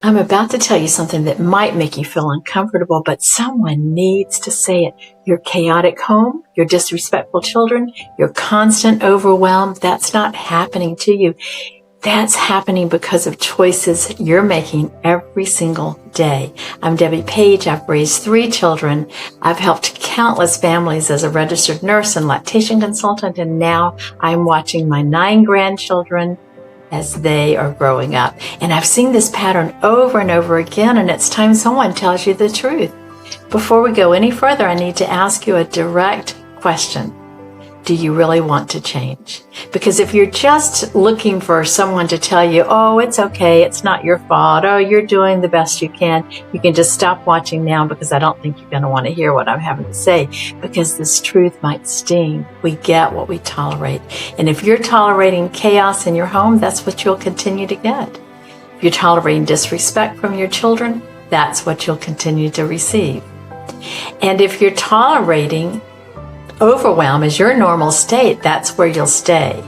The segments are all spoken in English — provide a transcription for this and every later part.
I'm about to tell you something that might make you feel uncomfortable, but someone needs to say it. Your chaotic home, your disrespectful children, your constant overwhelm, that's not happening to you. That's happening because of choices you're making every single day. I'm Debbie Page. I've raised 3 children. I've helped countless families as a registered nurse and lactation consultant, and now I'm watching my 9 grandchildren as they are growing up. And I've seen this pattern over and over again, and it's time someone tells you the truth. Before we go any further, I need to ask you a direct question. Do you really want to change? Because if you're just looking for someone to tell you, oh, it's okay, it's not your fault, oh, you're doing the best you can just stop watching now, because I don't think you're going to want to hear what I'm having to say, because this truth might sting. We get what we tolerate. And if you're tolerating chaos in your home, that's what you'll continue to get. If you're tolerating disrespect from your children, that's what you'll continue to receive. And if you're tolerating overwhelm as your normal state, that's where you'll stay.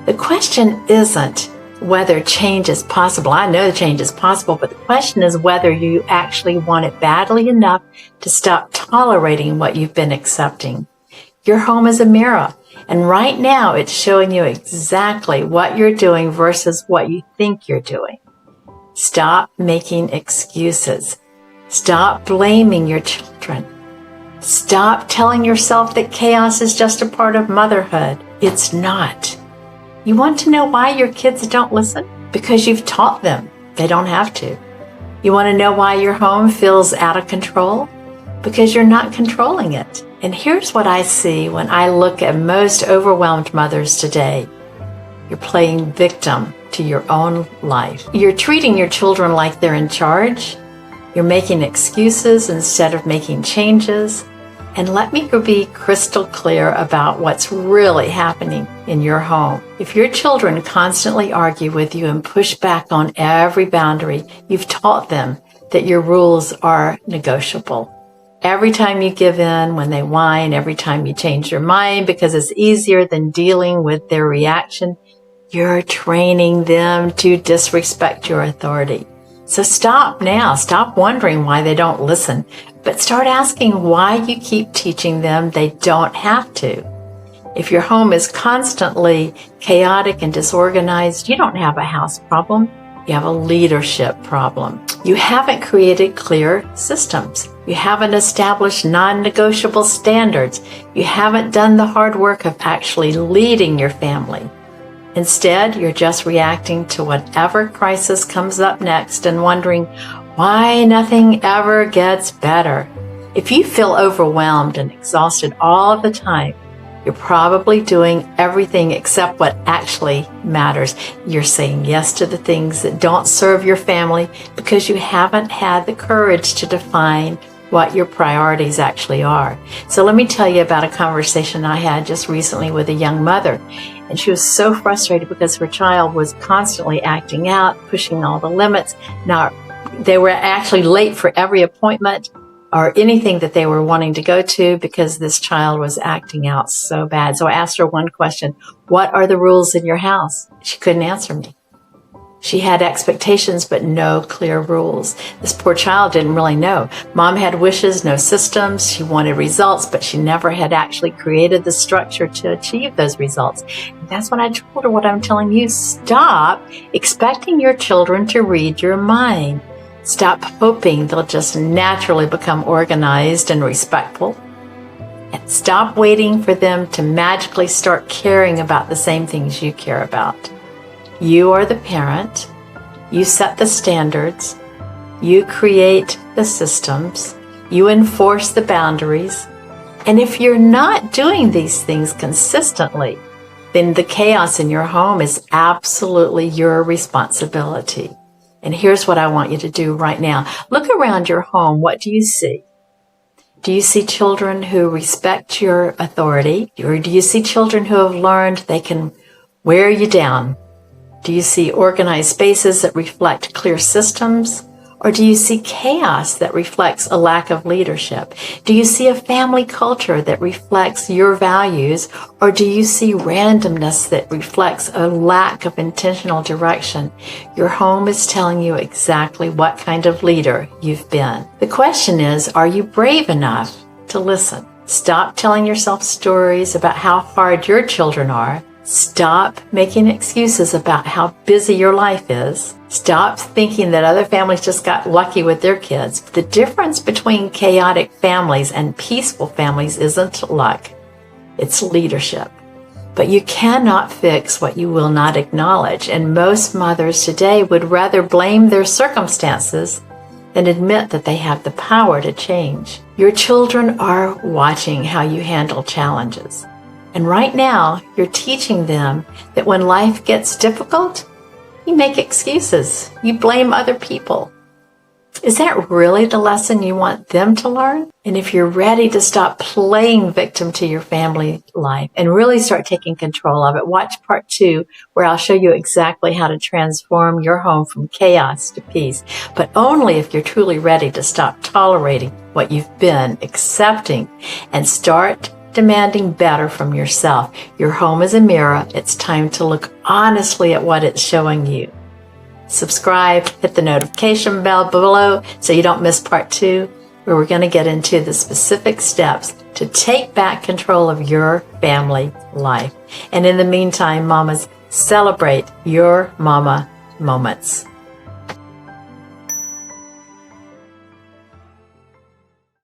The question isn't whether change is possible. I know change is possible, but the question is whether you actually want it badly enough to stop tolerating what you've been accepting. Your home is a mirror, and right now it's showing you exactly what you're doing versus what you think you're doing. Stop making excuses. Stop blaming your children. Stop telling yourself that chaos is just a part of motherhood. It's not. You want to know why your kids don't listen? Because you've taught them they don't have to. You want to know why your home feels out of control? Because you're not controlling it. And here's what I see when I look at most overwhelmed mothers today. You're playing victim to your own life. You're treating your children like they're in charge. You're making excuses instead of making changes. And let me be crystal clear about what's really happening in your home. If your children constantly argue with you and push back on every boundary, you've taught them that your rules are negotiable. Every time you give in when they whine, every time you change your mind because it's easier than dealing with their reaction, you're training them to disrespect your authority. So stop now. Stop wondering why they don't listen, but start asking why you keep teaching them they don't have to. If your home is constantly chaotic and disorganized, you don't have a house problem. You have a leadership problem. You haven't created clear systems. You haven't established non-negotiable standards. You haven't done the hard work of actually leading your family. Instead, you're just reacting to whatever crisis comes up next and wondering why nothing ever gets better. If you feel overwhelmed and exhausted all of the time, you're probably doing everything except what actually matters. You're saying yes to the things that don't serve your family because you haven't had the courage to define what your priorities actually are. So let me tell you about a conversation I had just recently with a young mother. And she was so frustrated because her child was constantly acting out, pushing all the limits. Now, they were actually late for every appointment or anything that they were wanting to go to because this child was acting out so bad. So I asked her one question: what are the rules in your house? She couldn't answer me. She had expectations, but no clear rules. This poor child didn't really know. Mom had wishes, no systems. She wanted results, but she never had actually created the structure to achieve those results. And that's when I told her what I'm telling you. Stop expecting your children to read your mind. Stop hoping they'll just naturally become organized and respectful. And stop waiting for them to magically start caring about the same things you care about. You are the parent. You set the standards. You create the systems. You enforce the boundaries. And if you're not doing these things consistently, then the chaos in your home is absolutely your responsibility. And here's what I want you to do right now. Look around your home. What do you see? Do you see children who respect your authority? Or do you see children who have learned they can wear you down? Do you see organized spaces that reflect clear systems? Or do you see chaos that reflects a lack of leadership? Do you see a family culture that reflects your values? Or do you see randomness that reflects a lack of intentional direction? Your home is telling you exactly what kind of leader you've been. The question is, are you brave enough to listen? Stop telling yourself stories about how hard your children are. Stop making excuses about how busy your life is. Stop thinking that other families just got lucky with their kids. The difference between chaotic families and peaceful families isn't luck, it's leadership. But you cannot fix what you will not acknowledge, and most mothers today would rather blame their circumstances than admit that they have the power to change. Your children are watching how you handle challenges. And right now, you're teaching them that when life gets difficult, you make excuses. You blame other people. Is that really the lesson you want them to learn? And if you're ready to stop playing victim to your family life and really start taking control of it, watch part 2, where I'll show you exactly how to transform your home from chaos to peace. But only if you're truly ready to stop tolerating what you've been accepting and start demanding better from yourself. Your home is a mirror. It's time to look honestly at what it's showing you. Subscribe, hit the notification bell below so you don't miss part 2, where we're going to get into the specific steps to take back control of your family life. And in the meantime, mamas, celebrate your mama moments.